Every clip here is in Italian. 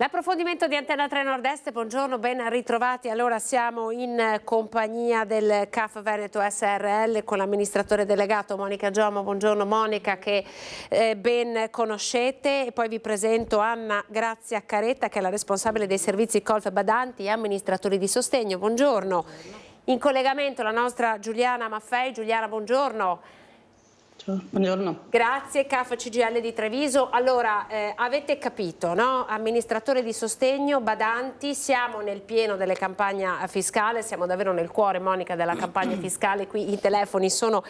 L'approfondimento di Antenna 3 Nord-Est, buongiorno, ben ritrovati. Allora siamo in compagnia del CAF Veneto SRL con l'amministratore delegato Monica Giomo. Buongiorno Monica, che ben conoscete, e poi vi presento Anna Grazia Caretta, che è la responsabile dei servizi Colf Badanti e amministratori di sostegno. Buongiorno. In collegamento la nostra Giuliana Maffei. Giuliana, buongiorno. Buongiorno. Grazie, CAF CGIL di Treviso. Allora, avete capito, no? Amministratori di sostegno, badanti, siamo nel pieno delle campagne fiscali, siamo davvero nel cuore, Monica, della campagna fiscale, qui i telefoni sono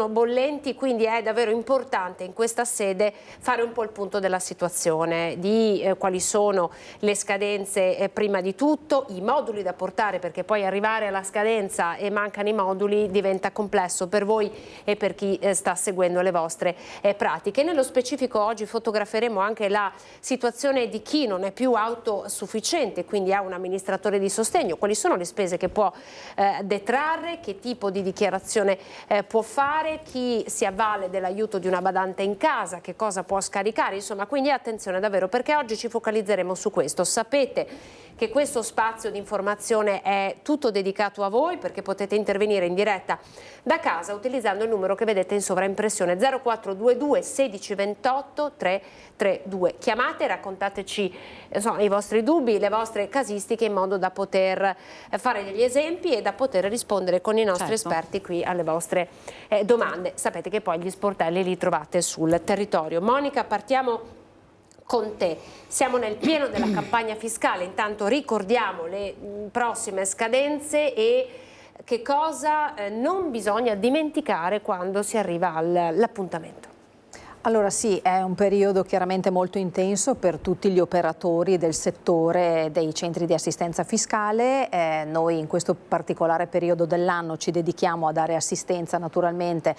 bollenti, quindi è davvero importante in questa sede fare un po' il punto della situazione, di quali sono le scadenze prima di tutto, i moduli da portare, perché poi arrivare alla scadenza e mancano i moduli diventa complesso per voi e per chi sta seguendo le vostre pratiche. Nello specifico oggi fotograferemo anche la situazione di chi non è più autosufficiente, quindi ha un amministratore di sostegno, quali sono le spese che può detrarre, che tipo di dichiarazione può fare, chi si avvale dell'aiuto di una badante in casa, che cosa può scaricare, insomma, quindi attenzione davvero, perché oggi ci focalizzeremo su questo. Sapete che questo spazio di informazione è tutto dedicato a voi, perché potete intervenire in diretta da casa utilizzando il numero che vedete in sovraimpressione 0422 16 28 332. Chiamate e raccontateci i vostri dubbi, le vostre casistiche, in modo da poter fare degli esempi e da poter rispondere con i nostri esperti qui alle vostre domande. Sapete che poi gli sportelli li trovate sul territorio. Monica, partiamo con te. Siamo nel pieno della campagna fiscale, intanto ricordiamo le prossime scadenze e che cosa non bisogna dimenticare quando si arriva all'appuntamento. Allora sì, è un periodo chiaramente molto intenso per tutti gli operatori del settore dei centri di assistenza fiscale. Noi in questo particolare periodo dell'anno ci dedichiamo a dare assistenza naturalmente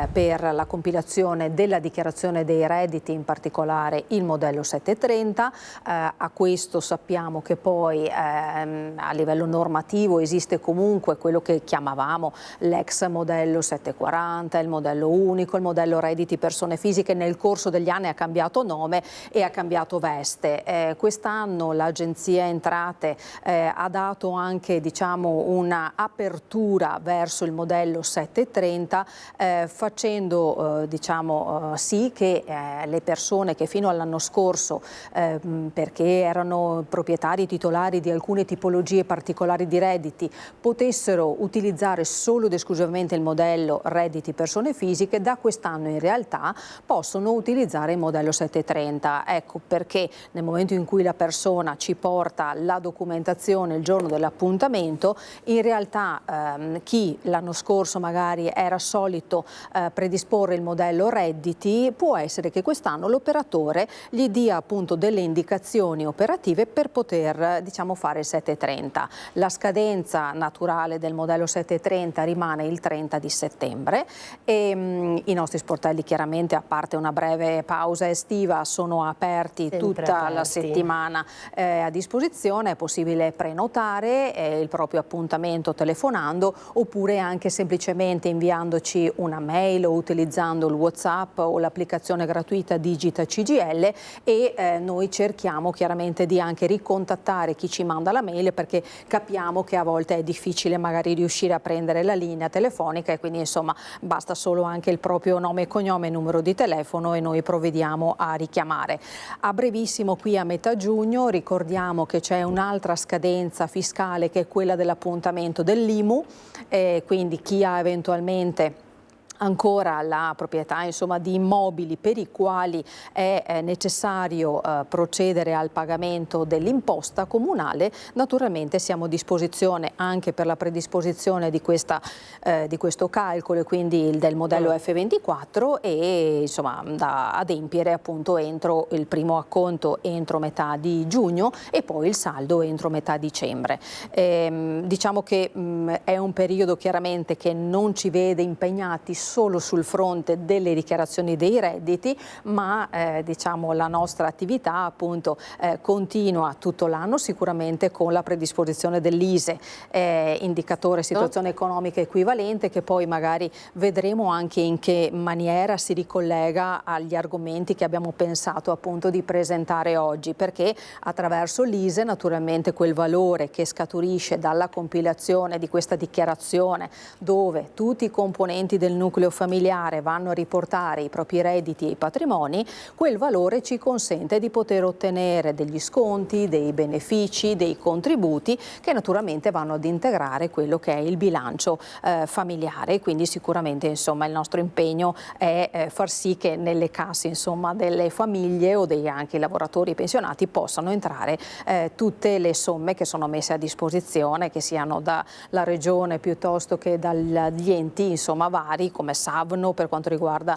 per la compilazione della dichiarazione dei redditi, in particolare il modello 730. A questo sappiamo che poi a livello normativo esiste comunque quello che chiamavamo l'ex modello 740, il modello unico, il modello redditi persone fisiche, che nel corso degli anni ha cambiato nome e ha cambiato veste. Quest'anno l'Agenzia Entrate ha dato anche, diciamo, una apertura verso il modello 730, facendo sì che le persone che fino all'anno scorso, perché erano proprietari titolari di alcune tipologie particolari di redditi, potessero utilizzare solo ed esclusivamente il modello redditi persone fisiche, da quest'anno in realtà possono utilizzare il modello 730. Ecco perché nel momento in cui la persona ci porta la documentazione il giorno dell'appuntamento, in realtà chi l'anno scorso magari era solito predisporre il modello redditi, può essere che quest'anno l'operatore gli dia appunto delle indicazioni operative per poter, diciamo, fare il 730. La scadenza naturale del modello 730 rimane il 30 di settembre e i nostri sportelli, chiaramente, a parte una breve pausa estiva, sono aperti tutta la settimana a disposizione. È possibile prenotare il proprio appuntamento telefonando, oppure anche semplicemente inviandoci una mail o utilizzando il WhatsApp o l'applicazione gratuita Digita CGIL, e noi cerchiamo chiaramente di anche ricontattare chi ci manda la mail, perché capiamo che a volte è difficile magari riuscire a prendere la linea telefonica, e quindi insomma basta solo anche il proprio nome e cognome e numero di telefono e noi provvediamo a richiamare. A brevissimo, qui a metà giugno, ricordiamo che c'è un'altra scadenza fiscale, che è quella dell'appuntamento dell'IMU, quindi chi ha eventualmente ancora la proprietà, insomma, di immobili per i quali è necessario procedere al pagamento dell'imposta comunale, naturalmente siamo a disposizione anche per la predisposizione di questo calcolo, e quindi del modello F24, e insomma da adempiere appunto entro il primo acconto entro metà di giugno e poi il saldo entro metà dicembre. Diciamo che è un periodo chiaramente che non ci vede impegnati solo sul fronte delle dichiarazioni dei redditi, ma diciamo la nostra attività appunto continua tutto l'anno, sicuramente con la predisposizione dell'ISEE, indicatore situazione economica equivalente, che poi magari vedremo anche in che maniera si ricollega agli argomenti che abbiamo pensato appunto di presentare oggi, perché attraverso l'ISEE naturalmente quel valore che scaturisce dalla compilazione di questa dichiarazione, dove tutti i componenti del nucleo familiare vanno a riportare i propri redditi e i patrimoni, quel valore ci consente di poter ottenere degli sconti, dei benefici, dei contributi che naturalmente vanno ad integrare quello che è il bilancio familiare. Quindi sicuramente insomma il nostro impegno è far sì che nelle casse insomma delle famiglie o anche i lavoratori pensionati possano entrare tutte le somme che sono messe a disposizione, che siano dalla regione piuttosto che dagli enti insomma vari come Savno per quanto riguarda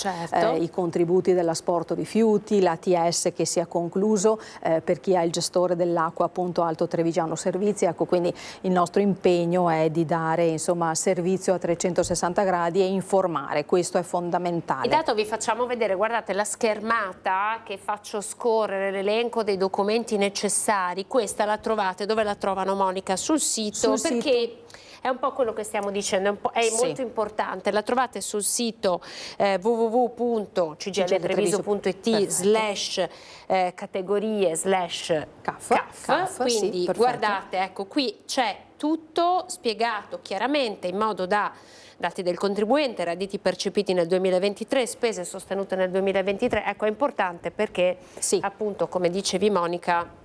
i contributi dell'asporto rifiuti, l'ATS che si è concluso per chi ha il gestore dell'acqua appunto Alto Trevigiano Servizi. Ecco, quindi il nostro impegno è di dare insomma servizio a 360 gradi e informare, questo è fondamentale. Intanto vi facciamo vedere, guardate la schermata che faccio scorrere, l'elenco dei documenti necessari. Questa la trovate, dove la trovano Monica? Sul sito, perché è un po' quello che stiamo dicendo, è molto importante. La trovate sul sito www.cgltreviso.it/categorie/CAF. Quindi guardate, ecco, qui c'è tutto spiegato chiaramente in modo da dati del contribuente, redditi percepiti nel 2023, spese sostenute nel 2023. Ecco, è importante perché appunto, come dicevi Monica,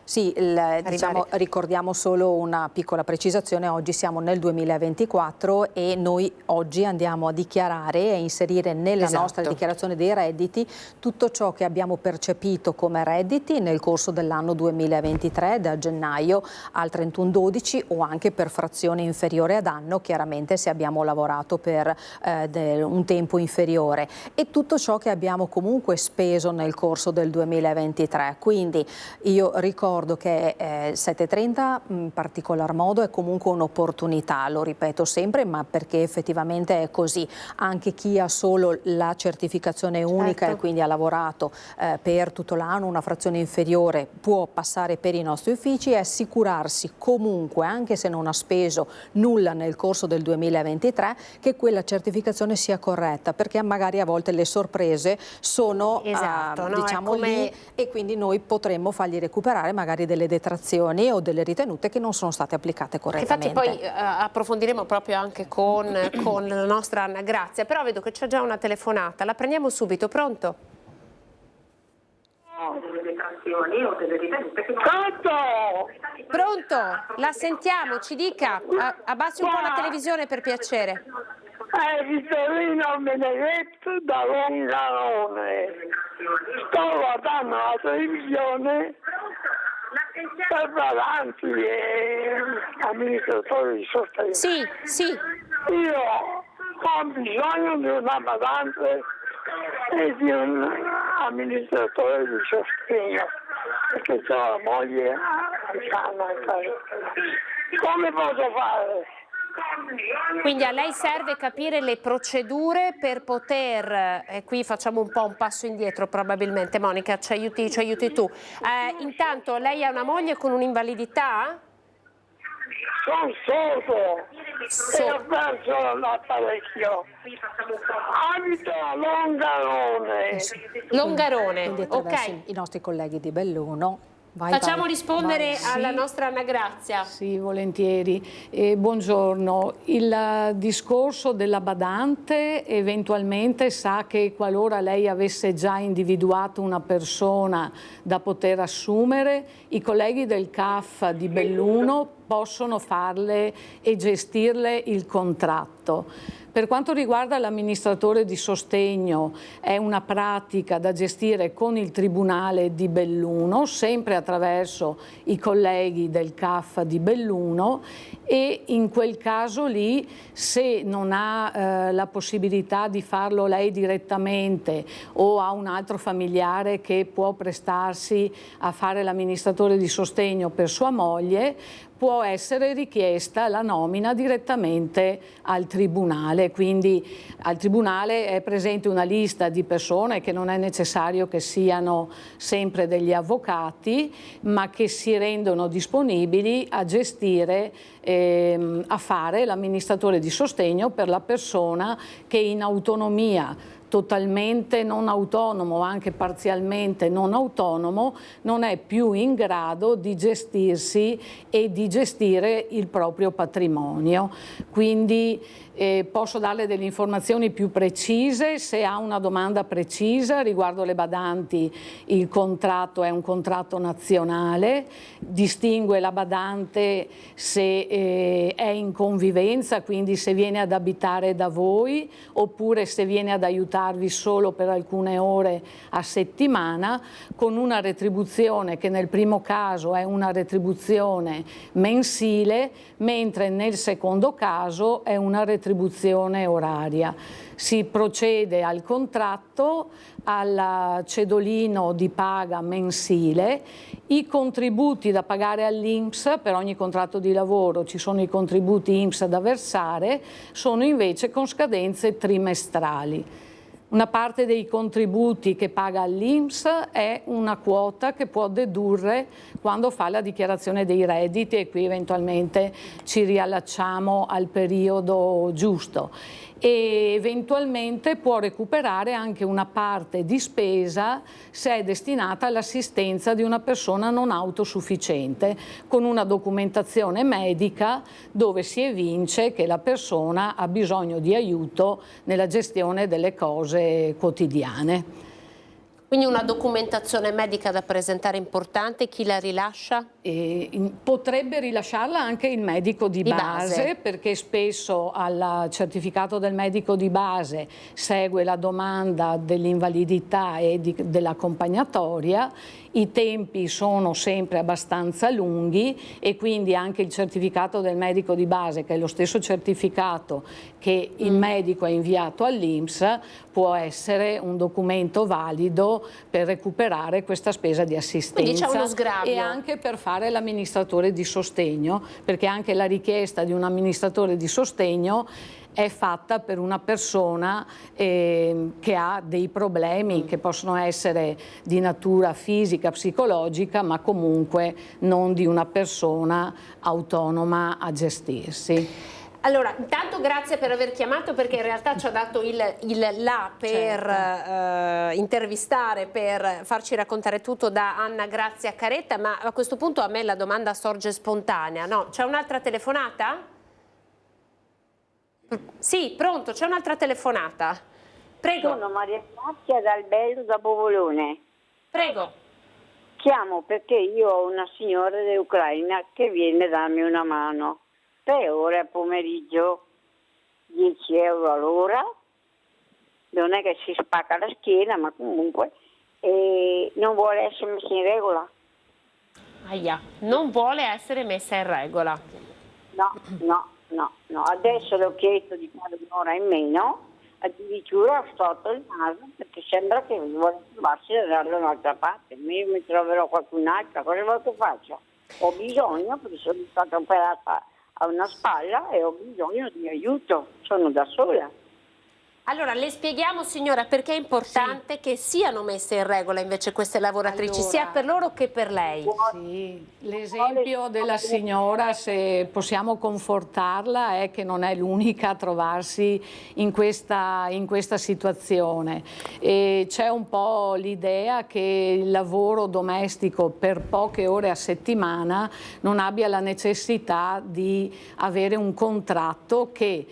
sì, diciamo, ricordiamo solo una piccola precisazione: oggi siamo nel 2024 e noi oggi andiamo a dichiarare e inserire nella nostra dichiarazione dei redditi tutto ciò che abbiamo percepito come redditi nel corso dell'anno 2023, da gennaio al 31/12 o anche per frazione inferiore ad anno, chiaramente se abbiamo lavorato per un tempo inferiore, e tutto ciò che abbiamo comunque speso nel corso del 2023. Quindi io ricordo che 730 in particolar modo è comunque un'opportunità, lo ripeto sempre, ma perché effettivamente è così. Anche chi ha solo la certificazione unica e quindi ha lavorato per tutto l'anno una frazione inferiore può passare per i nostri uffici e assicurarsi comunque, anche se non ha speso nulla nel corso del 2023, che quella certificazione sia corretta, perché magari a volte le sorprese sono diciamo lì, e quindi noi potremmo fargli recuperare magari delle detrazioni o delle ritenute che non sono state applicate correttamente. Infatti poi approfondiremo proprio anche con la nostra Anna Grazia, però vedo che c'è già una telefonata, la prendiamo subito. Pronto? Delle detrazioni o delle ritenute che non... Pronto? La sentiamo, ci dica, abbassi un po' la televisione per piacere. Vittorino Benedetto da Longarone. Sto guardando la televisione per badanti e amministratori di sostegno. Sì. Io ho bisogno di una badante e di un amministratore di sostegno, perché ho la moglie anziana a casa. Come posso fare? Quindi a lei serve capire le procedure per poter, qui facciamo un po' un passo indietro probabilmente, Monica, ci aiuti tu. Intanto lei ha una moglie con un'invalidità? Sono sordo e ho perso l'apparecchio. Abito a Longarone. Longarone, Quindi attraverso i nostri colleghi di Belluno. Facciamo rispondere alla nostra Anna Grazia. Sì, volentieri. Buongiorno. Il discorso della badante eventualmente sa che qualora lei avesse già individuato una persona da poter assumere, i colleghi del CAF di Belluno possono farle e gestirle il contratto. Per quanto riguarda l'amministratore di sostegno, è una pratica da gestire con il Tribunale di Belluno, sempre attraverso i colleghi del CAF di Belluno, e in quel caso lì, se non ha la possibilità di farlo lei direttamente o ha un altro familiare che può prestarsi a fare l'amministratore di sostegno per sua moglie, può essere richiesta la nomina direttamente al Tribunale, quindi al Tribunale è presente una lista di persone che non è necessario che siano sempre degli avvocati, ma che si rendono disponibili a gestire, a fare l'amministratore di sostegno per la persona che in autonomia totalmente non autonomo o anche parzialmente non autonomo non è più in grado di gestirsi e di gestire il proprio patrimonio. Quindi posso darle delle informazioni più precise. Se ha una domanda precisa riguardo le badanti, il contratto è un contratto nazionale, distingue la badante se è in convivenza, quindi se viene ad abitare da voi oppure se viene ad aiutarvi solo per alcune ore a settimana, con una retribuzione che nel primo caso è una retribuzione mensile, mentre nel secondo caso è una retribuzione oraria. Si procede al contratto, al cedolino di paga mensile, i contributi da pagare all'INPS, per ogni contratto di lavoro ci sono i contributi INPS da versare, sono invece con scadenze trimestrali. Una parte dei contributi che paga all'INPS è una quota che può dedurre quando fa la dichiarazione dei redditi, e qui eventualmente ci riallacciamo al periodo giusto. E eventualmente può recuperare anche una parte di spesa se è destinata all'assistenza di una persona non autosufficiente, con una documentazione medica dove si evince che la persona ha bisogno di aiuto nella gestione delle cose quotidiane. Quindi una documentazione medica da presentare importante, chi la rilascia? Potrebbe rilasciarla anche il medico di base, perché spesso al certificato del medico di base segue la domanda dell'invalidità e dell'accompagnatoria. I tempi sono sempre abbastanza lunghi e quindi anche il certificato del medico di base, che è lo stesso certificato che il medico ha inviato all'INPS, può essere un documento valido per recuperare questa spesa di assistenza. Quindi c'è uno sgravio. E anche per fare l'amministratore di sostegno, perché anche la richiesta di un amministratore di sostegno è fatta per una persona che ha dei problemi che possono essere di natura fisica, psicologica, ma comunque non di una persona autonoma a gestirsi. Allora, intanto grazie per aver chiamato, perché in realtà ci ha dato il là per intervistare, per farci raccontare tutto da Anna Grazia Caretta, ma a questo punto a me la domanda sorge spontanea, no? C'è un'altra telefonata? Sì, pronto, c'è un'altra telefonata. Prego. Sono Maria Grazia dal Bello da Bovolone. Prego. Chiamo perché io ho una signora dell'Ucraina che viene a darmi una mano. 3 ore a pomeriggio, 10 euro all'ora, non è che si spacca la schiena, ma comunque non vuole essere messa in regola. Ahia, non vuole essere messa in regola. No, adesso le ho chiesto di fare un'ora in meno, addirittura ho storto il naso perché sembra che vuole trovarsi da darle un'altra parte. Io mi troverò qualcun'altra, cosa vuoi che faccia? Ho bisogno, perché sono stata operata a una spalla e ho bisogno di aiuto, sono da sola. Allora, le spieghiamo, signora, perché è importante che siano messe in regola invece queste lavoratrici, sia per loro che per lei. Sì, l'esempio della signora, se possiamo confortarla, è che non è l'unica a trovarsi in questa situazione. C'è un po' l'idea che il lavoro domestico per poche ore a settimana non abbia la necessità di avere un contratto che,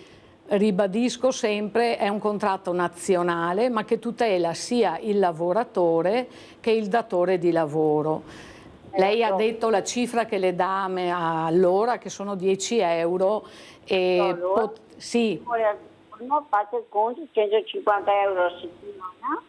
ribadisco sempre, è un contratto nazionale, ma che tutela sia il lavoratore che il datore di lavoro. Lei ha detto la cifra che le dà all'ora, che sono 10 euro. Sì. Fate il conto, 150 euro a settimana.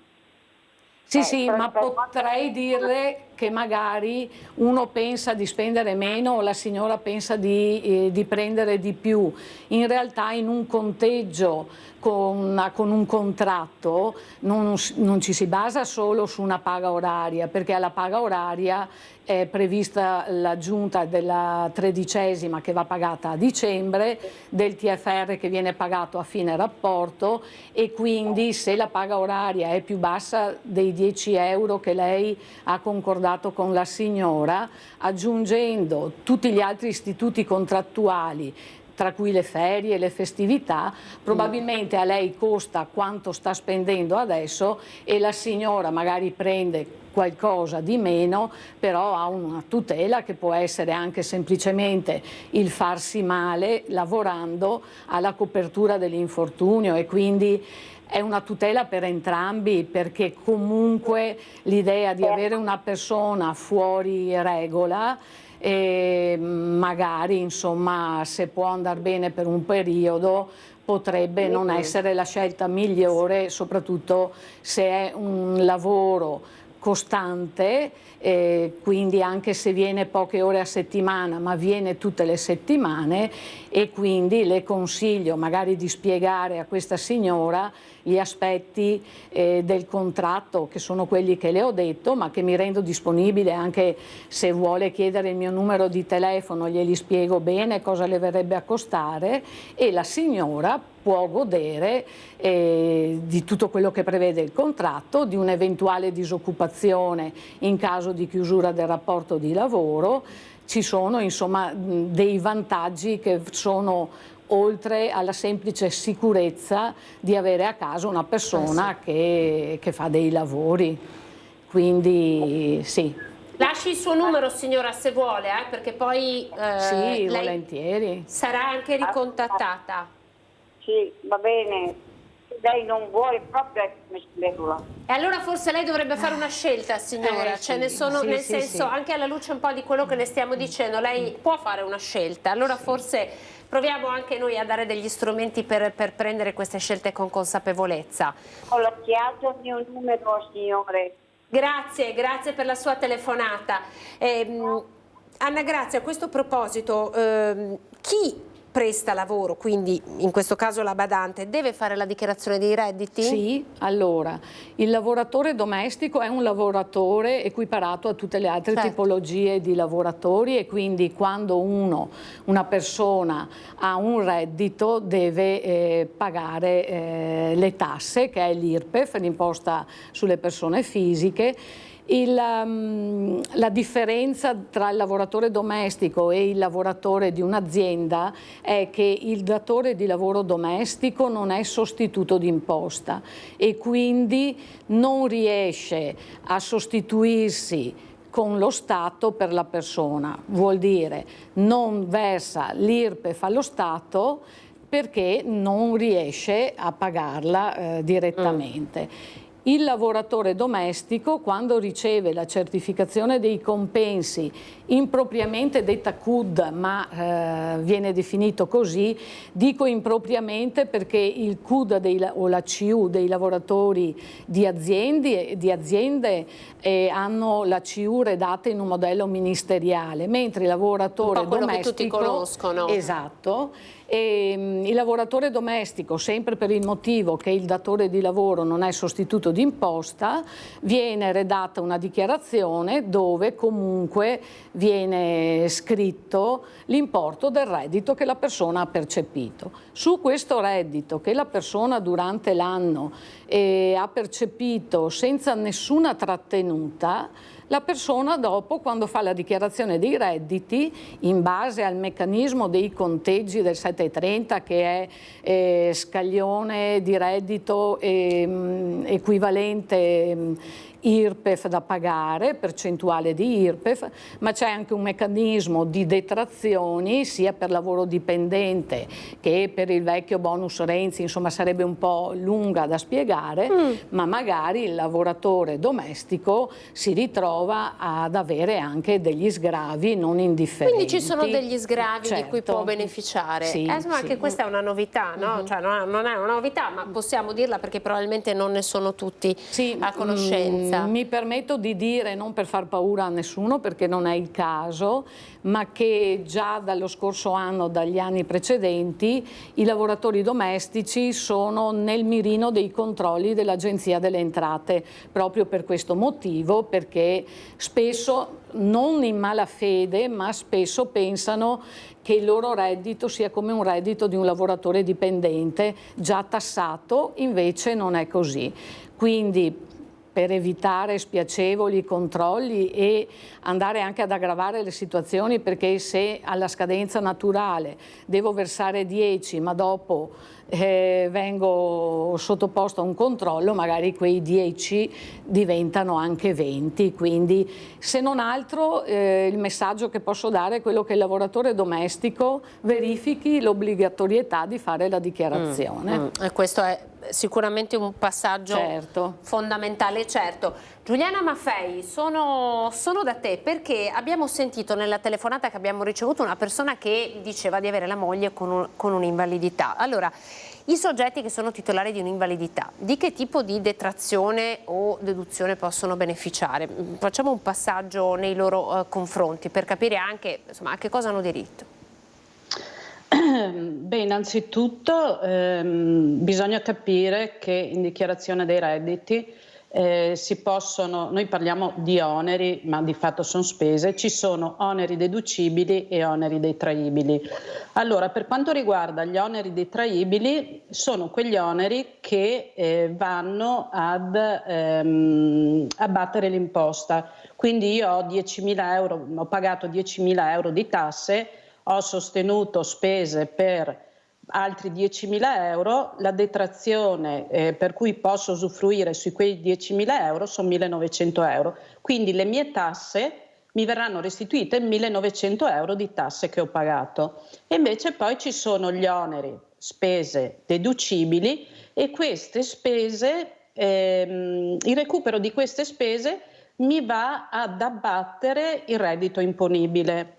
Sì, ma potrei dirle che magari uno pensa di spendere meno o la signora pensa di prendere di più. In realtà in un conteggio con un contratto non ci si basa solo su una paga oraria, perché alla paga oraria è prevista l'aggiunta della 13ª che va pagata a dicembre, del TFR che viene pagato a fine rapporto, e quindi se la paga oraria è più bassa dei 10 euro che lei ha concordato con la signora, aggiungendo tutti gli altri istituti contrattuali, tra cui le ferie e le festività, probabilmente a lei costa quanto sta spendendo adesso e la signora magari prende qualcosa di meno, però ha una tutela che può essere anche semplicemente il farsi male lavorando alla copertura dell'infortunio, e quindi è una tutela per entrambi, perché comunque l'idea di avere una persona fuori regola, e magari insomma se può andare bene per un periodo potrebbe non essere la scelta migliore, soprattutto se è un lavoro costante, quindi anche se viene poche ore a settimana ma viene tutte le settimane, e quindi le consiglio magari di spiegare a questa signora gli aspetti del contratto, che sono quelli che le ho detto, ma che mi rendo disponibile anche se vuole chiedere il mio numero di telefono, glieli spiego bene cosa le verrebbe a costare, e la signora può godere di tutto quello che prevede il contratto, di un'eventuale disoccupazione in caso di chiusura del rapporto di lavoro. Ci sono insomma dei vantaggi che sono oltre alla semplice sicurezza di avere a casa una persona che fa dei lavori. Quindi sì. Lasci il suo numero, signora, se vuole, perché poi sì, lei volentieri. sarà anche ricontattata. Sì, va bene. Lei non vuole proprio essere specula. E allora forse lei dovrebbe fare una scelta, signora, Sì, cioè nel senso, sì. anche alla luce un po' di quello che le stiamo dicendo, lei può fare una scelta, allora forse proviamo anche noi a dare degli strumenti per prendere queste scelte con consapevolezza. Ho lasciato il mio numero, signore. Grazie, grazie per la sua telefonata. Anna Grazia, a questo proposito, chi presta lavoro, quindi in questo caso la badante, deve fare la dichiarazione dei redditi? Sì, allora, il lavoratore domestico è un lavoratore equiparato a tutte le altre tipologie di lavoratori, e quindi quando una persona ha un reddito deve pagare le tasse, che è l'IRPEF, l'imposta sulle persone fisiche. La differenza tra il lavoratore domestico e il lavoratore di un'azienda è che il datore di lavoro domestico non è sostituto d'imposta e quindi non riesce a sostituirsi con lo Stato per la persona. Vuol dire non versa l'IRPEF allo Stato perché non riesce a pagarla direttamente. Il lavoratore domestico, quando riceve la certificazione dei compensi, impropriamente detta CUD, ma viene definito così, dico impropriamente perché il CUD o la CIU dei lavoratori di aziende hanno la CIU redatta in un modello ministeriale, mentre il lavoratore quello domestico, che tutti conoscono. Esatto. E il lavoratore domestico, sempre per il motivo che il datore di lavoro non è sostituto d'imposta, viene redatta una dichiarazione dove comunque viene scritto l'importo del reddito che la persona ha percepito. Su questo reddito che la persona durante l'anno ha percepito senza nessuna trattenuta, la persona dopo, quando fa la dichiarazione dei redditi, in base al meccanismo dei conteggi del 730, che è scaglione di reddito equivalente IRPEF da pagare, percentuale di IRPEF, ma c'è anche un meccanismo di detrazioni sia per lavoro dipendente che per il vecchio bonus Renzi, insomma sarebbe un po' lunga da spiegare, ma magari il lavoratore domestico si ritrova trova ad avere anche degli sgravi non indifferenti. Quindi ci sono degli sgravi di cui Certo. può beneficiare. Sì, Insomma, sì. anche questa è una novità, no? Cioè, non è una novità, ma possiamo dirla perché probabilmente non ne sono tutti a conoscenza. Mi permetto di dire, non per far paura a nessuno perché non è il caso, ma che già dallo scorso anno, dagli anni precedenti, i lavoratori domestici sono nel mirino dei controlli dell'Agenzia delle Entrate, proprio per questo motivo, perché spesso, non in malafede, ma spesso pensano che il loro reddito sia come un reddito di un lavoratore dipendente già tassato, invece non è così. Quindi, per evitare spiacevoli controlli e andare anche ad aggravare le situazioni, perché se alla scadenza naturale devo versare 10 ma dopo vengo sottoposto a un controllo, magari quei 10 diventano anche 20, quindi se non altro il messaggio che posso dare è quello che il lavoratore domestico verifichi l'obbligatorietà di fare la dichiarazione. E questo è sicuramente un passaggio fondamentale, certo. Giuliana Maffei, sono da te perché abbiamo sentito nella telefonata che abbiamo ricevuto una persona che diceva di avere la moglie con un'invalidità. Allora, i soggetti che sono titolari di un'invalidità, di che tipo di detrazione o deduzione possono beneficiare? Facciamo un passaggio nei loro confronti per capire anche, insomma, a che cosa hanno diritto. Beh, innanzitutto bisogna capire che in dichiarazione dei redditi si possono, noi parliamo di oneri, ma di fatto sono spese, ci sono oneri deducibili e oneri detraibili. Allora, per quanto riguarda gli oneri detraibili, sono quegli oneri che vanno ad abbattere l'imposta. Quindi io ho 10.000 euro, ho pagato 10.000 euro di tasse, ho sostenuto spese per altri 10.000 euro, la detrazione per cui posso usufruire su quei 10.000 euro sono 1.900 euro. Quindi le mie tasse mi verranno restituite 1.900 euro di tasse che ho pagato. E invece poi ci sono gli oneri, spese deducibili, e queste spese, il recupero di queste spese mi va ad abbattere il reddito imponibile.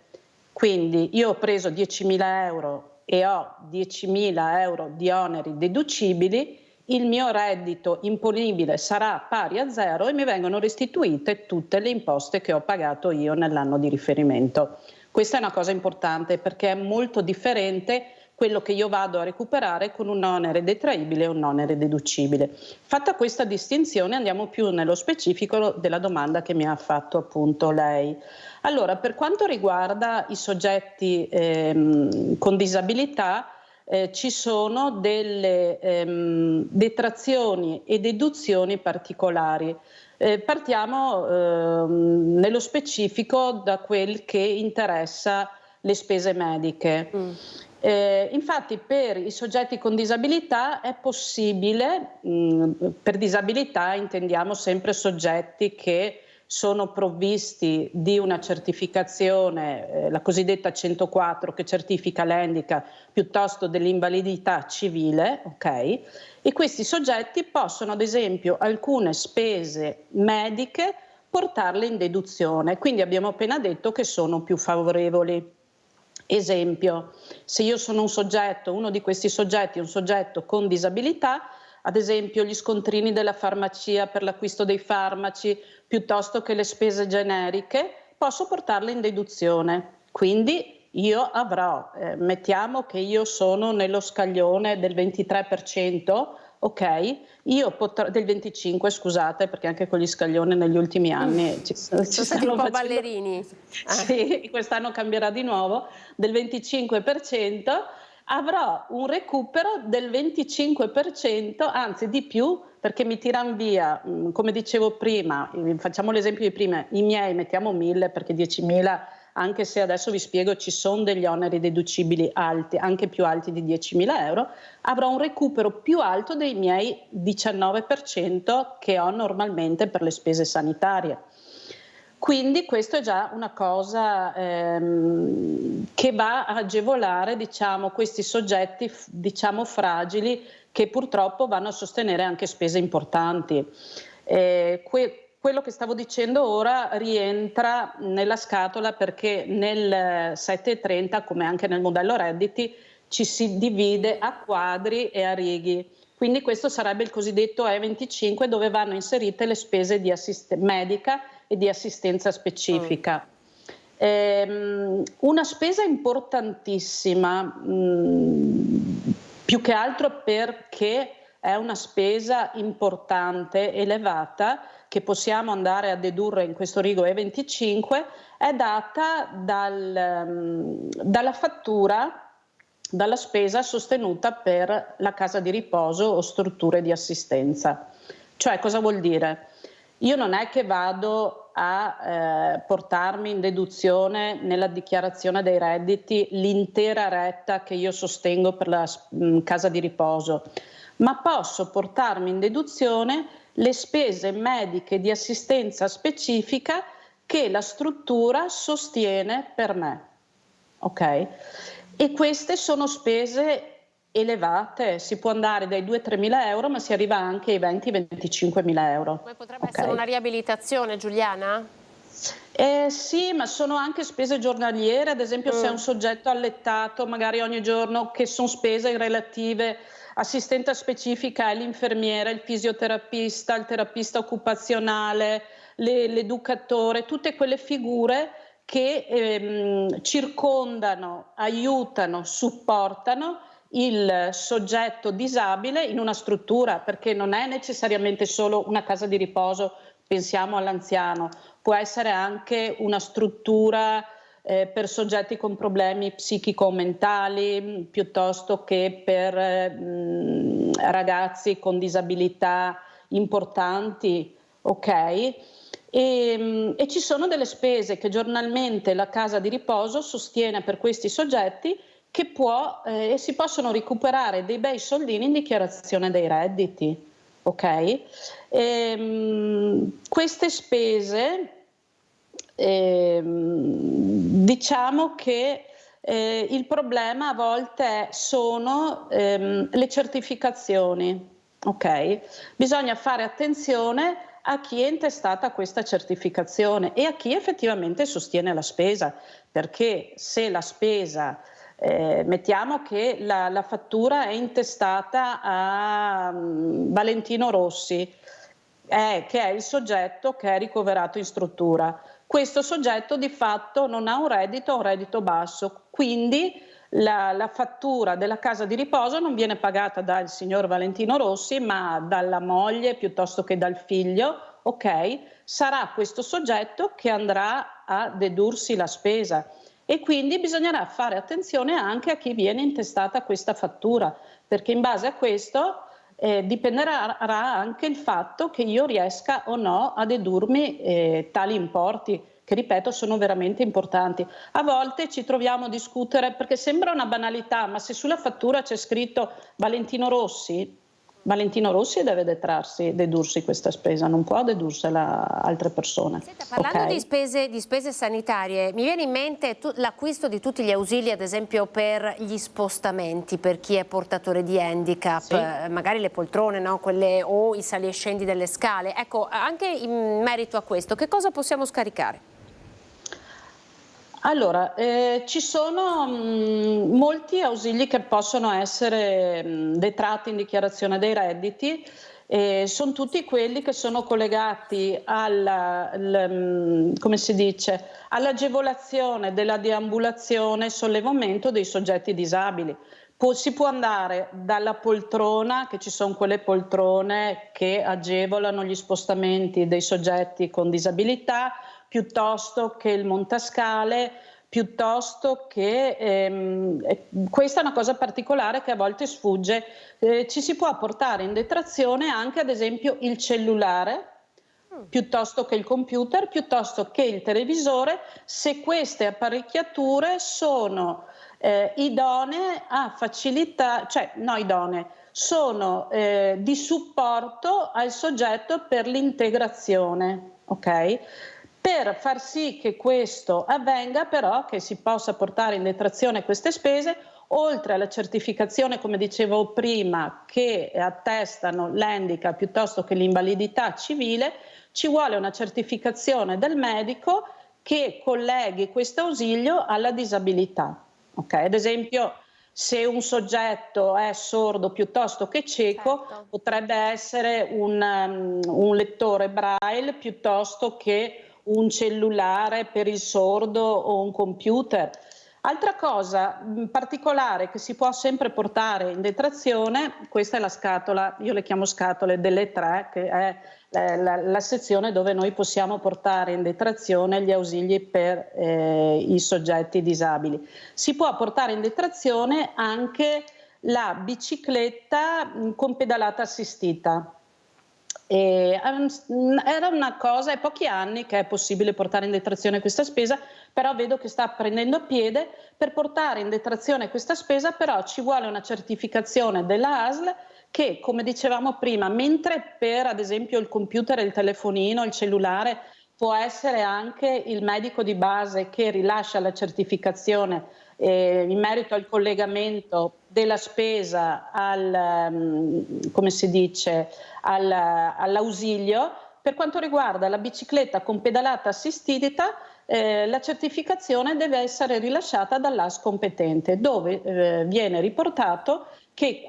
Quindi io ho preso 10.000 euro e ho 10.000 euro di oneri deducibili, il mio reddito imponibile sarà pari a 0 e mi vengono restituite tutte le imposte che ho pagato io nell'anno di riferimento. Questa è una cosa importante perché è molto differente quello che io vado a recuperare con un onere detraibile e un onere deducibile. Fatta questa distinzione andiamo più nello specifico della domanda che mi ha fatto appunto lei. Allora, per quanto riguarda i soggetti con disabilità, ci sono delle detrazioni e deduzioni particolari. Partiamo nello specifico da quel che interessa le spese mediche. Infatti per i soggetti con disabilità è possibile, per disabilità intendiamo sempre soggetti che sono provvisti di una certificazione, la cosiddetta 104, che certifica l'handicap piuttosto dell'invalidità civile, ok? E questi soggetti possono ad esempio alcune spese mediche portarle in deduzione, quindi abbiamo appena detto che sono più favorevoli. Esempio, se io sono un soggetto, uno di questi soggetti è un soggetto con disabilità, ad esempio gli scontrini della farmacia per l'acquisto dei farmaci piuttosto che le spese generiche, posso portarle in deduzione. Quindi io avrò, mettiamo che io sono nello scaglione del 23%, ok? Io potrò, del 25%, scusate, perché anche con gli scaglioni negli ultimi anni ci sono stati un po' ballerini. Sì, quest'anno cambierà di nuovo, del 25%, avrò un recupero del 25%, anzi di più, perché mi tirano via, come dicevo prima, facciamo l'esempio di prima, i miei mettiamo 1.000 perché 10.000, anche se adesso vi spiego ci sono degli oneri deducibili alti, anche più alti di 10.000 euro, avrò un recupero più alto dei miei 19% che ho normalmente per le spese sanitarie. Quindi questo è già una cosa che va a agevolare, diciamo, questi soggetti, diciamo, fragili, che purtroppo vanno a sostenere anche spese importanti. quello che stavo dicendo ora rientra nella scatola, perché nel 730, come anche nel modello redditi, ci si divide a quadri e a righe. Quindi questo sarebbe il cosiddetto E25, dove vanno inserite le spese di medica e di assistenza specifica. Una spesa importantissima, più che altro perché è una spesa importante, elevata, che possiamo andare a dedurre in questo rigo E25, è data dalla fattura, dalla spesa sostenuta per la casa di riposo o strutture di assistenza. Cioè, cosa vuol dire? Io non è che vado a portarmi in deduzione nella dichiarazione dei redditi l'intera retta che io sostengo per la casa di riposo, ma posso portarmi in deduzione le spese mediche di assistenza specifica che la struttura sostiene per me. Ok? E queste sono spese elevate, si può andare dai 2-3 mila euro, ma si arriva anche ai 20-25 mila euro. Come potrebbe essere una riabilitazione, Giuliana? Sì, ma sono anche spese giornaliere, ad esempio se è un soggetto allettato magari ogni giorno, che sono spese relative, assistenza specifica è l'infermiera, il fisioterapista, il terapista occupazionale, l'educatore, tutte quelle figure che circondano, aiutano, supportano il soggetto disabile in una struttura, perché non è necessariamente solo una casa di riposo, pensiamo all'anziano, può essere anche una struttura per soggetti con problemi psichico-mentali, piuttosto che per ragazzi con disabilità importanti, ok? E ci sono delle spese che giornalmente la casa di riposo sostiene per questi soggetti, che si possono recuperare dei bei soldini in dichiarazione dei redditi. Ok? Queste spese, diciamo che il problema a volte sono le certificazioni. Ok? Bisogna fare attenzione a chi è intestata questa certificazione e a chi effettivamente sostiene la spesa, perché se la spesa mettiamo che la fattura è intestata a Valentino Rossi, che è il soggetto che è ricoverato in struttura. Questo soggetto di fatto non ha un reddito basso, quindi la fattura della casa di riposo non viene pagata dal signor Valentino Rossi, ma dalla moglie piuttosto che dal figlio, ok? Sarà questo soggetto che andrà a dedursi la spesa. E quindi bisognerà fare attenzione anche a chi viene intestata questa fattura, perché in base a questo dipenderà anche il fatto che io riesca o no a dedurmi tali importi, che ripeto sono veramente importanti. A volte ci troviamo a discutere, perché sembra una banalità, ma se sulla fattura c'è scritto Valentino Rossi deve dedursi questa spesa, non può dedursela altre persone. Senta, parlando di spese sanitarie, mi viene in mente l'acquisto di tutti gli ausili, ad esempio per gli spostamenti, per chi è portatore di handicap, sì. Magari le poltrone, no? Quelle, o i sali e scendi delle scale. Ecco, anche in merito a questo, che cosa possiamo scaricare? Allora, ci sono molti ausili che possono essere detratti in dichiarazione dei redditi, sono tutti quelli che sono collegati all'agevolazione della deambulazione e sollevamento dei soggetti disabili. Si può andare dalla poltrona, che ci sono quelle poltrone che agevolano gli spostamenti dei soggetti con disabilità, piuttosto che il montascale, piuttosto che, questa è una cosa particolare che a volte sfugge, ci si può portare in detrazione anche ad esempio il cellulare, piuttosto che il computer, piuttosto che il televisore, se queste apparecchiature sono idonee a facilità, sono di supporto al soggetto per l'integrazione, ok? Per far sì che questo avvenga, però, che si possa portare in detrazione queste spese, oltre alla certificazione, come dicevo prima, che attestano l'handicap piuttosto che l'invalidità civile, ci vuole una certificazione del medico che colleghi questo ausilio alla disabilità. Okay? Ad esempio, se un soggetto è sordo piuttosto che cieco, Certo. potrebbe essere un lettore braille piuttosto che un cellulare per il sordo o un computer. Altra cosa particolare che si può sempre portare in detrazione, questa è la scatola, io le chiamo scatole delle 3, che è la sezione dove noi possiamo portare in detrazione gli ausili per i soggetti disabili. Si può portare in detrazione anche la bicicletta con pedalata assistita. Era una cosa, è pochi anni che è possibile portare in detrazione questa spesa, però vedo che sta prendendo piede. Per portare in detrazione questa spesa però ci vuole una certificazione della ASL che, come dicevamo prima, mentre per ad esempio il computer, il telefonino, il cellulare può essere anche il medico di base che rilascia la certificazione in merito al collegamento della spesa come si dice, all'ausilio. Per quanto riguarda la bicicletta con pedalata assistita, la certificazione deve essere rilasciata dall'ASL competente, dove viene riportato che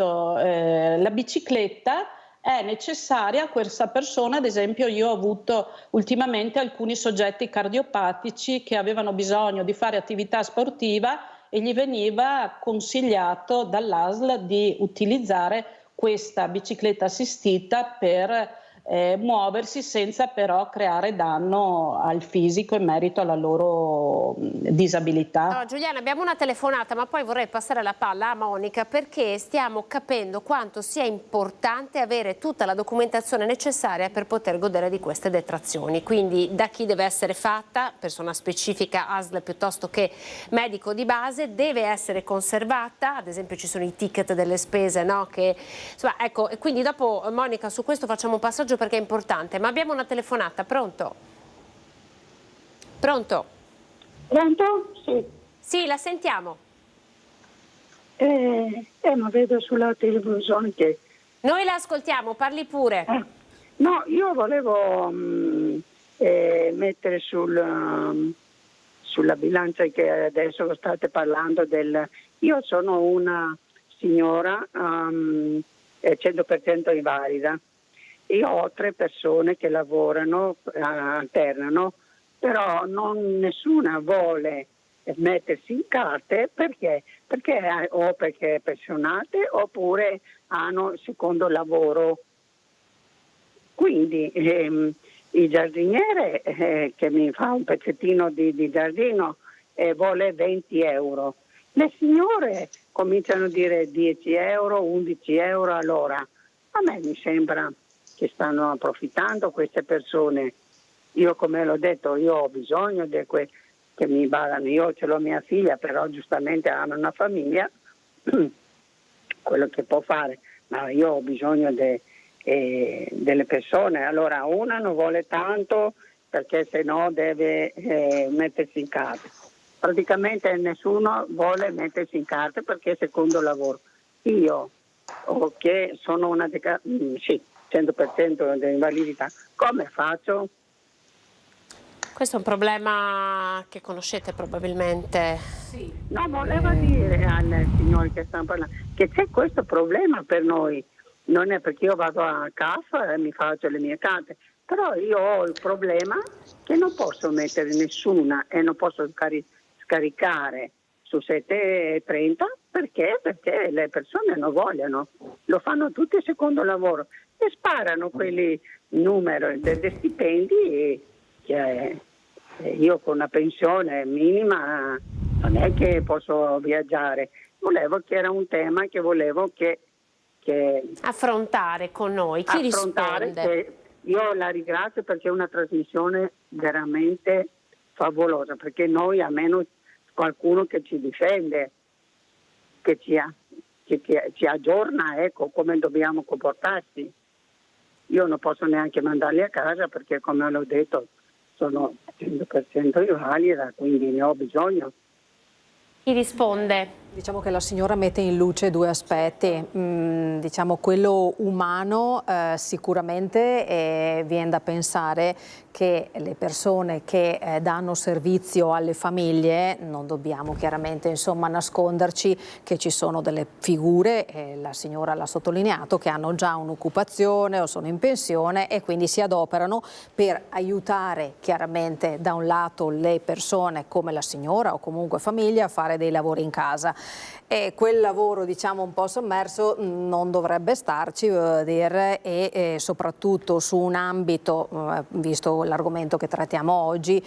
la bicicletta è necessaria a questa persona. Ad esempio, io ho avuto ultimamente alcuni soggetti cardiopatici che avevano bisogno di fare attività sportiva e gli veniva consigliato dall'ASL di utilizzare questa bicicletta assistita per muoversi senza però creare danno al fisico in merito alla loro disabilità. Allora, Giuliana, abbiamo una telefonata, ma poi vorrei passare la palla a Monica perché stiamo capendo quanto sia importante avere tutta la documentazione necessaria per poter godere di queste detrazioni. Quindi da chi deve essere fatta, persona specifica, ASL piuttosto che medico di base, deve essere conservata. Ad esempio ci sono i ticket delle spese, no? Che, insomma, ecco, e quindi dopo Monica su questo facciamo un passaggio perché è importante. Ma abbiamo una telefonata, pronto? Pronto? Pronto? Sì. Sì, la sentiamo. Ma vedo sulla televisione che... Noi la ascoltiamo, parli pure. No, io volevo mettere sulla bilancia che adesso state parlando Io sono una signora 100% invalida. Io ho 3 persone che lavorano, alternano, però nessuna vuole mettersi in carte perché è pensionate oppure hanno il secondo lavoro. Quindi il giardiniere che mi fa un pezzettino di giardino vuole 20 euro. Le signore cominciano a dire 10 euro, 11 euro all'ora. A me mi sembra che stanno approfittando queste persone. Io, come l'ho detto, io ho bisogno che mi badano. Io ce l'ho mia figlia, però giustamente hanno una famiglia, quello che può fare, ma io ho bisogno delle persone. Allora una non vuole tanto perché se no deve mettersi in carta. Praticamente nessuno vuole mettersi in carta perché è secondo lavoro. Io, che sono una 100% di invalidità, come faccio? Questo è un problema che conoscete probabilmente. Sì. No, voleva dire al signore che stanno parlando che c'è questo problema per noi. Non è perché io vado a cassa e mi faccio le mie carte, però io ho il problema che non posso mettere nessuna e non posso scaricare su 7.30 perché le persone non vogliono, lo fanno tutti secondo lavoro e sparano quelli numeri degli stipendi che io con una pensione minima non è che posso viaggiare. Volevo che era un tema che volevo che Affrontare con noi. Chi risponde? Io la ringrazio perché è una trasmissione veramente favolosa, perché noi almeno qualcuno che ci difende, che ci aggiorna, ecco, come dobbiamo comportarsi. Io non posso neanche mandarli a casa perché, come l'ho detto, sono 100% invalida, quindi ne ho bisogno. Chi risponde? Diciamo che la signora mette in luce due aspetti, diciamo quello umano sicuramente viene da pensare che le persone che danno servizio alle famiglie, non dobbiamo chiaramente insomma nasconderci che ci sono delle figure, la signora l'ha sottolineato, che hanno già un'occupazione o sono in pensione e quindi si adoperano per aiutare chiaramente da un lato le persone come la signora o comunque famiglia a fare dei lavori in casa. E quel lavoro diciamo un po' sommerso non dovrebbe starci, dire, e soprattutto su un ambito, visto l'argomento che trattiamo oggi,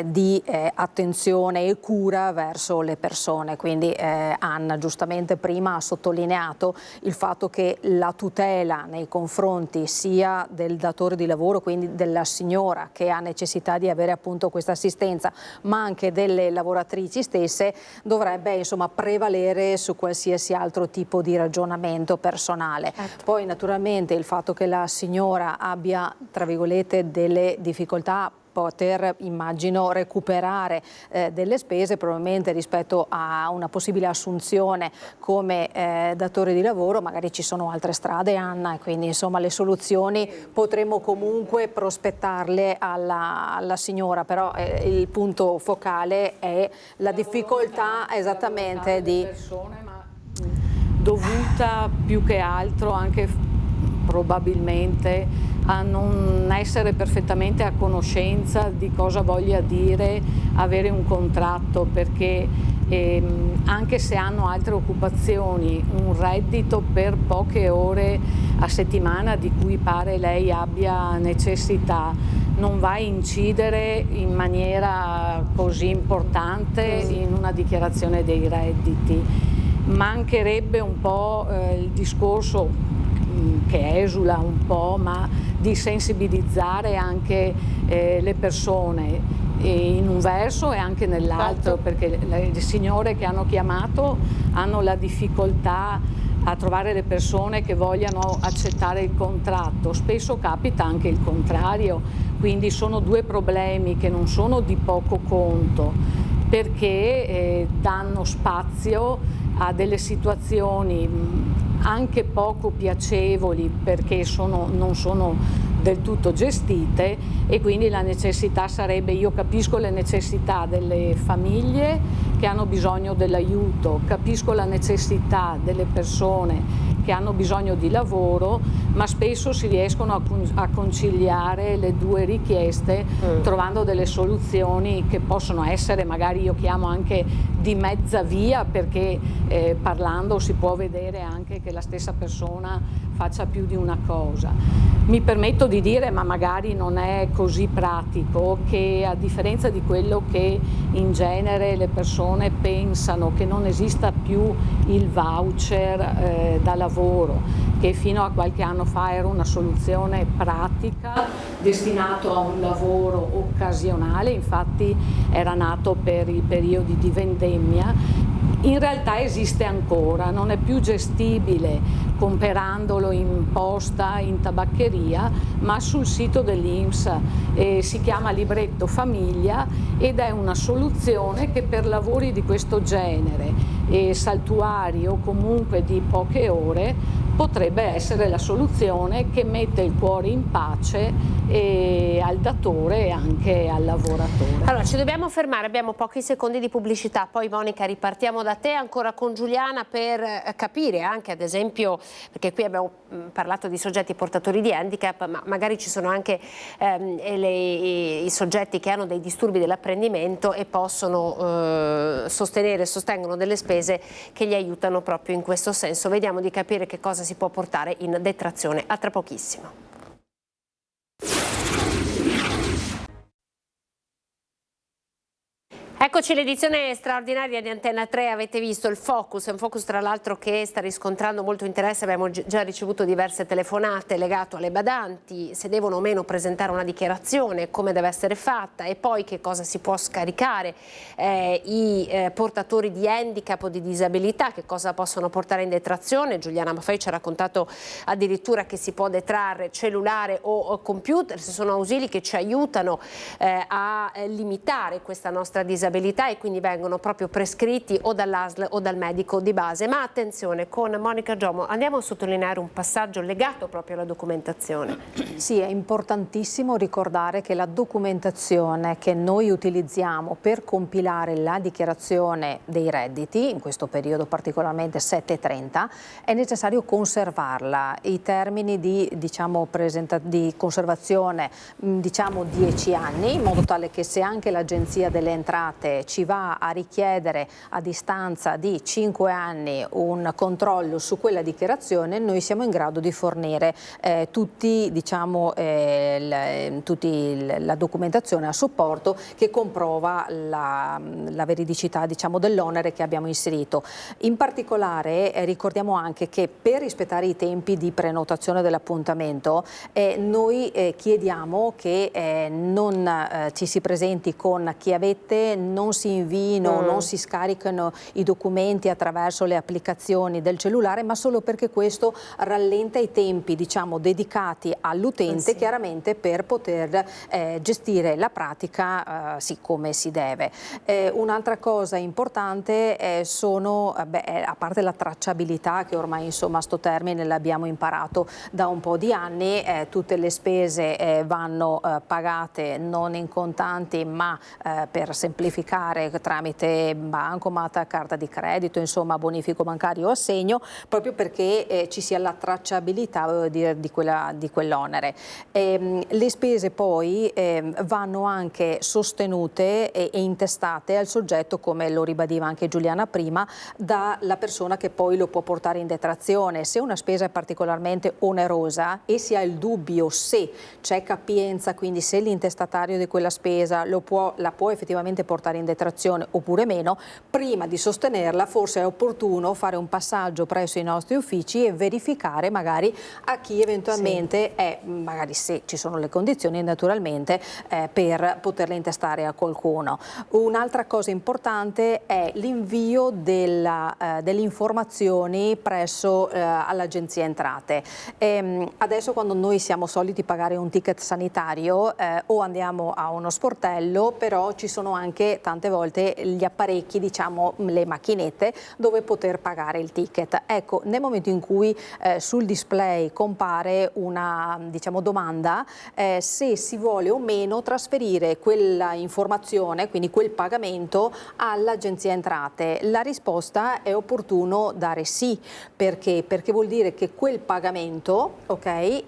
di attenzione e cura verso le persone. Quindi Anna giustamente prima ha sottolineato il fatto che la tutela nei confronti sia del datore di lavoro, quindi della signora che ha necessità di avere appunto questa assistenza, ma anche delle lavoratrici stesse, dovrebbe insomma prevalere su qualsiasi altro tipo di ragionamento personale. Poi naturalmente il fatto che la signora abbia tra virgolette delle difficoltà poter, immagino, recuperare delle spese probabilmente rispetto a una possibile assunzione come datore di lavoro, magari ci sono altre strade, Anna, e quindi insomma le soluzioni potremo comunque prospettarle alla signora, però il punto focale è la difficoltà esattamente di persone, ma dovuta più che altro anche probabilmente a non essere perfettamente a conoscenza di cosa voglia dire avere un contratto, perché anche se hanno altre occupazioni, un reddito per poche ore a settimana di cui pare lei abbia necessità non va a incidere in maniera così importante in una dichiarazione dei redditi. Mancherebbe un po' il discorso che esula un po', ma di sensibilizzare anche le persone in un verso e anche nell'altro, perché le signore che hanno chiamato hanno la difficoltà a trovare le persone che vogliano accettare il contratto. Spesso capita anche il contrario, quindi sono due problemi che non sono di poco conto, perché danno spazio a delle situazioni anche poco piacevoli, perché non sono del tutto gestite, e quindi la necessità sarebbe, io capisco le necessità delle famiglie che hanno bisogno dell'aiuto, capisco la necessità delle persone che hanno bisogno di lavoro, ma spesso si riescono a conciliare le due richieste trovando delle soluzioni che possono essere, magari io chiamo anche di mezza via, perché parlando si può vedere anche che la stessa persona faccia più di una cosa. Mi permetto di dire, ma magari non è così pratico, che a differenza di quello che in genere le persone pensano, che non esista più il voucher da lavoro, che fino a qualche anno fa era una soluzione pratica destinato a un lavoro occasionale, infatti era nato per i periodi di vendemmia. In realtà esiste ancora, non è più gestibile comperandolo in posta, in tabaccheria, ma sul sito dell'INPS. Si chiama libretto famiglia ed è una soluzione che per lavori di questo genere, saltuari o comunque di poche ore, potrebbe essere la soluzione che mette il cuore in pace al datore e anche al lavoratore. Allora, ci dobbiamo fermare, abbiamo pochi secondi di pubblicità, poi Monica ripartiamo da te ancora con Giuliana per capire anche, ad esempio, perché qui abbiamo parlato di soggetti portatori di handicap, ma magari ci sono anche i soggetti che hanno dei disturbi dell'apprendimento e possono sostengono delle spese che gli aiutano proprio in questo senso. Vediamo di capire che cosa si può portare in detrazione. A tra pochissimo. Eccoci, l'edizione straordinaria di Antenna 3, avete visto il Focus, è un Focus tra l'altro che sta riscontrando molto interesse, abbiamo già ricevuto diverse telefonate legato alle badanti, se devono o meno presentare una dichiarazione, come deve essere fatta e poi che cosa si può scaricare, i portatori di handicap o di disabilità, che cosa possono portare in detrazione. Giuliana Maffei ci ha raccontato addirittura che si può detrarre cellulare o computer, se sono ausili che ci aiutano a limitare questa nostra disabilità disabilità e quindi vengono proprio prescritti o dall'ASL o dal medico di base. Ma attenzione, con Monica Giomo andiamo a sottolineare un passaggio legato proprio alla documentazione. Sì, è importantissimo ricordare che la documentazione che noi utilizziamo per compilare la dichiarazione dei redditi, in questo periodo particolarmente 7-30, è necessario conservarla. I termini di, di conservazione 10 anni, in modo tale che se anche l'Agenzia delle Entrate ci va a richiedere a distanza di 5 anni un controllo su quella dichiarazione, noi siamo in grado di fornire tutti la documentazione a supporto che comprova la veridicità dell'onere che abbiamo inserito. In particolare ricordiamo anche che per rispettare i tempi di prenotazione dell'appuntamento noi chiediamo che non ci si presenti con chiavette, non si invino, non si scaricano i documenti attraverso le applicazioni del cellulare, ma solo perché questo rallenta i tempi dedicati all'utente, chiaramente per poter gestire la pratica come si deve. Un'altra cosa importante sono, a parte la tracciabilità, che ormai insomma sto termine l'abbiamo imparato da un po' di anni, tutte le spese vanno pagate non in contanti ma per semplificare tramite bancomat, carta di credito, insomma bonifico bancario o assegno, proprio perché ci sia la tracciabilità di quell'onere. Le spese poi vanno anche sostenute e intestate al soggetto, come lo ribadiva anche Giuliana prima, dalla persona che poi lo può portare in detrazione. Se una spesa è particolarmente onerosa e si ha il dubbio se c'è capienza, quindi se l'intestatario di quella spesa la può effettivamente portare in detrazione oppure meno, prima di sostenerla forse è opportuno fare un passaggio presso i nostri uffici e verificare magari a chi eventualmente è, magari se ci sono le condizioni naturalmente, per poterle intestare a qualcuno. Un'altra cosa importante è l'invio delle informazioni presso all'Agenzia Entrate. Adesso quando noi siamo soliti pagare un ticket sanitario o andiamo a uno sportello, però ci sono anche tante volte gli apparecchi, le macchinette dove poter pagare il ticket. Ecco, nel momento in cui sul display compare una domanda se si vuole o meno trasferire quella informazione, quindi quel pagamento, all'Agenzia Entrate, la risposta è opportuno dare sì. Perché? Perché vuol dire che quel pagamento,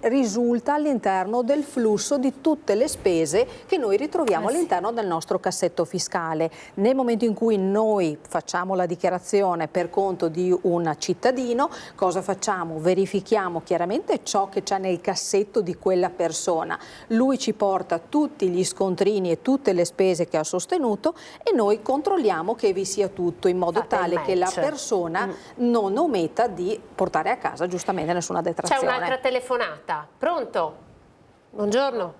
risulta all'interno del flusso di tutte le spese che noi ritroviamo all'interno del nostro cassetto fiscale. Nel momento in cui noi facciamo la dichiarazione per conto di un cittadino, cosa facciamo? Verifichiamo chiaramente ciò che c'è nel cassetto di quella persona. Lui ci porta tutti gli scontrini e tutte le spese che ha sostenuto e noi controlliamo che vi sia tutto, in modo tale che la persona non ometta di portare a casa giustamente nessuna detrazione. C'è un'altra telefonata. Pronto? Buongiorno.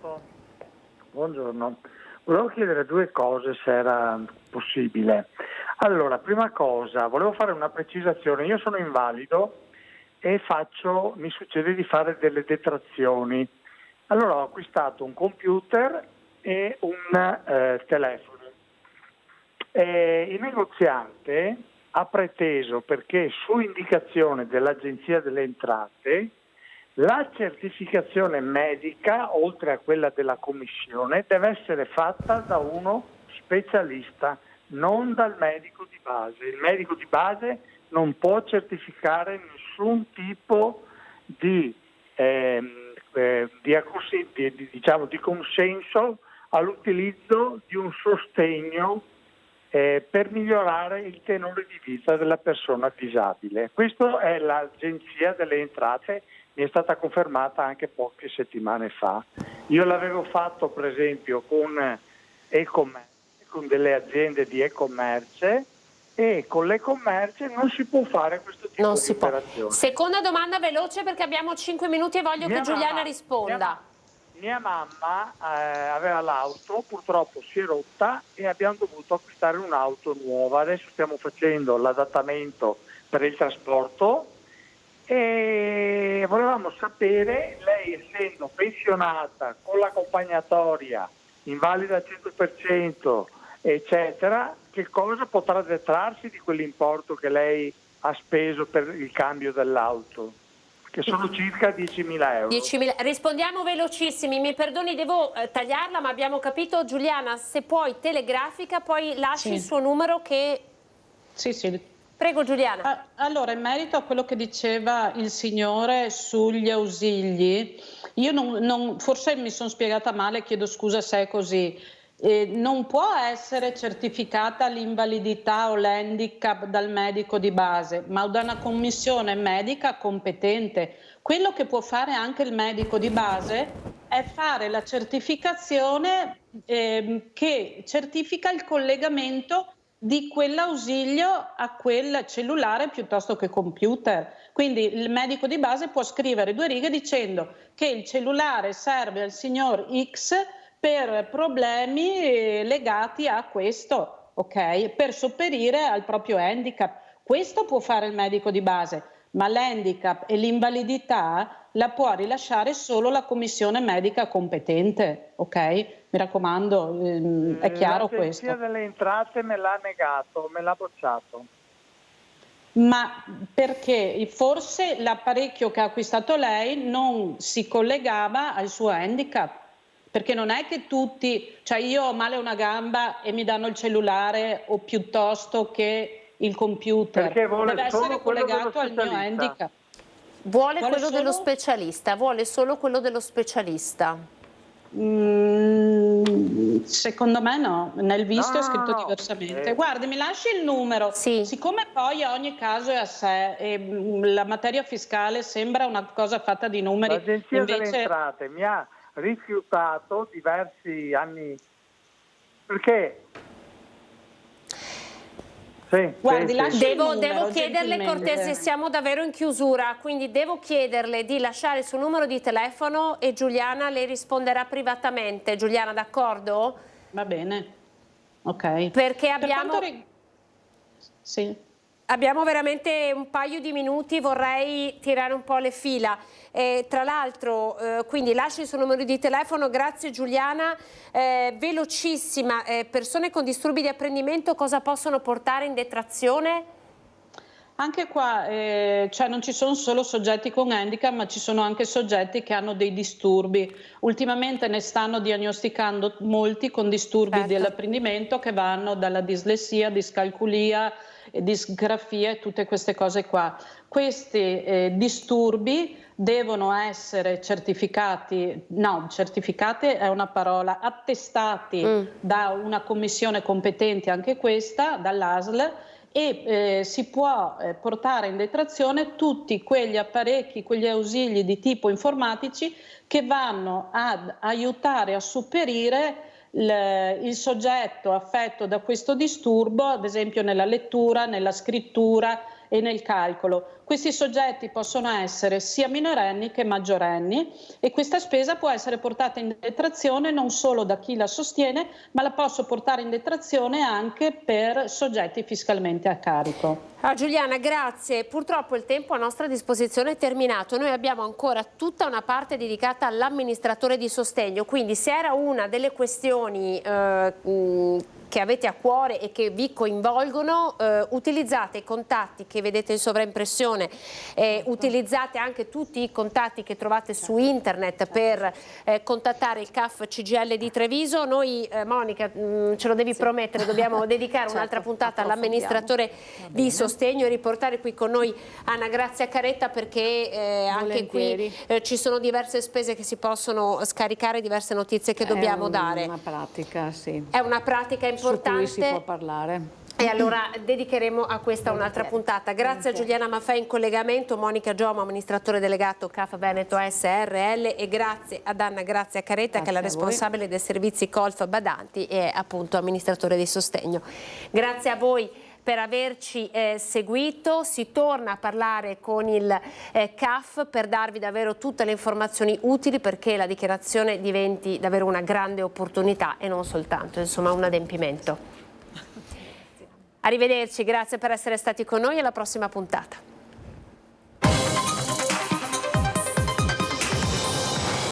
Buongiorno. Volevo chiedere due cose, se era possibile. Allora, prima cosa, volevo fare una precisazione. Io sono invalido e mi succede di fare delle detrazioni. Allora ho acquistato un computer e un telefono. Il negoziante ha preteso, perché su indicazione dell'Agenzia delle Entrate, la certificazione medica, oltre a quella della commissione, deve essere fatta da uno specialista, non dal medico di base. Il medico di base non può certificare nessun tipo di consenso all'utilizzo di un sostegno per migliorare il tenore di vita della persona disabile. Questo è l'Agenzia delle Entrate, mi è stata confermata anche poche settimane fa. Io l'avevo fatto per esempio con e-commerce, con delle aziende di e-commerce, e con l'e-commerce non si può fare questo tipo di operazione. Seconda domanda veloce, perché abbiamo 5 minuti e voglio che Giuliana risponda. Mia mamma aveva l'auto, purtroppo si è rotta e abbiamo dovuto acquistare un'auto nuova. Adesso stiamo facendo l'adattamento per il trasporto e volevamo sapere, lei essendo pensionata con l'accompagnatoria, invalida al 100% eccetera, che cosa potrà detrarsi di quell'importo che lei ha speso per il cambio dell'auto, che sono circa 10.000 euro. 10.000. Rispondiamo velocissimi, mi perdoni, devo tagliarla, ma abbiamo capito. Giuliana, se puoi telegrafica, poi lasci il suo numero che... Sì. Prego Giuliana. Allora, in merito a quello che diceva il signore sugli ausili, io forse mi sono spiegata male, chiedo scusa se è così. Non può essere certificata l'invalidità o l'handicap dal medico di base, ma da una commissione medica competente. Quello che può fare anche il medico di base è fare la certificazione che certifica il collegamento di quell'ausilio a quel cellulare piuttosto che computer. Quindi il medico di base può scrivere 2 righe dicendo che il cellulare serve al signor X per problemi legati a questo, ok? Per sopperire al proprio handicap. Questo può fare il medico di base, ma l'handicap e l'invalidità la può rilasciare solo la commissione medica competente, ok? Mi raccomando, è chiaro questo. L'Agenzia delle Entrate me l'ha negato, me l'ha bocciato. Ma perché forse l'apparecchio che ha acquistato lei non si collegava al suo handicap? Perché non è che tutti, cioè io ho male una gamba e mi danno il cellulare o piuttosto che il computer. Perché vuole deve solo essere quello collegato al mio handicap. Vuole quello dello specialista, vuole solo quello dello specialista. Secondo me no, nel visto è scritto no. diversamente. Guardi, mi lasci il numero. Sì. Siccome poi ogni caso è a sé e la materia fiscale sembra una cosa fatta di numeri. L'Agenzia delle Entrate mi ha rifiutato diversi anni perché Guardi, devo chiederle cortesia, siamo davvero in chiusura, quindi devo chiederle di lasciare il suo numero di telefono e Giuliana le risponderà privatamente. Giuliana, d'accordo? Va bene, ok. Perché abbiamo... Sì. Abbiamo veramente un paio di minuti, vorrei tirare un po' le fila. Tra l'altro, quindi lasci il suo numero di telefono, grazie Giuliana. Velocissima, persone con disturbi di apprendimento cosa possono portare in detrazione? Anche qua cioè non ci sono solo soggetti con handicap, ma ci sono anche soggetti che hanno dei disturbi. Ultimamente ne stanno diagnosticando molti con disturbi dell'apprendimento che vanno dalla dislessia, discalculia, disgrafia e tutte queste cose qua. Questi disturbi devono essere certificati, no, certificati è una parola, attestati da una commissione competente, anche questa, dall'ASL, e si può portare in detrazione tutti quegli apparecchi, quegli ausili di tipo informatici che vanno ad aiutare a superare il soggetto affetto da questo disturbo, ad esempio nella lettura, nella scrittura e nel calcolo. Questi soggetti possono essere sia minorenni che maggiorenni e questa spesa può essere portata in detrazione non solo da chi la sostiene, ma la posso portare in detrazione anche per soggetti fiscalmente a carico. Giuliana, grazie. Purtroppo il tempo a nostra disposizione è terminato. Noi abbiamo ancora tutta una parte dedicata all'amministratore di sostegno, quindi se era una delle questioni che avete a cuore e che vi coinvolgono, utilizzate i contatti che vedete in sovraimpressione, utilizzate anche tutti i contatti che trovate su internet per contattare il CAF CGIL di Treviso. Noi, Monica, ce lo devi promettere, dobbiamo dedicare un'altra puntata all'amministratore di sostegno e riportare qui con noi Anna Grazia Caretta, perché anche qui ci sono diverse spese che si possono scaricare, diverse notizie che dobbiamo dare. È una pratica, sì. È una pratica importante. Su cui si può parlare. E allora dedicheremo a questa un'altra puntata. Grazie a Giuliana Maffei in collegamento, Monica Giomo, amministratore delegato CAF Veneto SRL, e grazie ad Anna Grazia Caretta, che è la responsabile dei servizi Colf Badanti e appunto amministratore di sostegno. Grazie a voi per averci seguito. Si torna a parlare con il CAF per darvi davvero tutte le informazioni utili perché la dichiarazione diventi davvero una grande opportunità e non soltanto, insomma, un adempimento. Arrivederci, grazie per essere stati con noi e alla prossima puntata.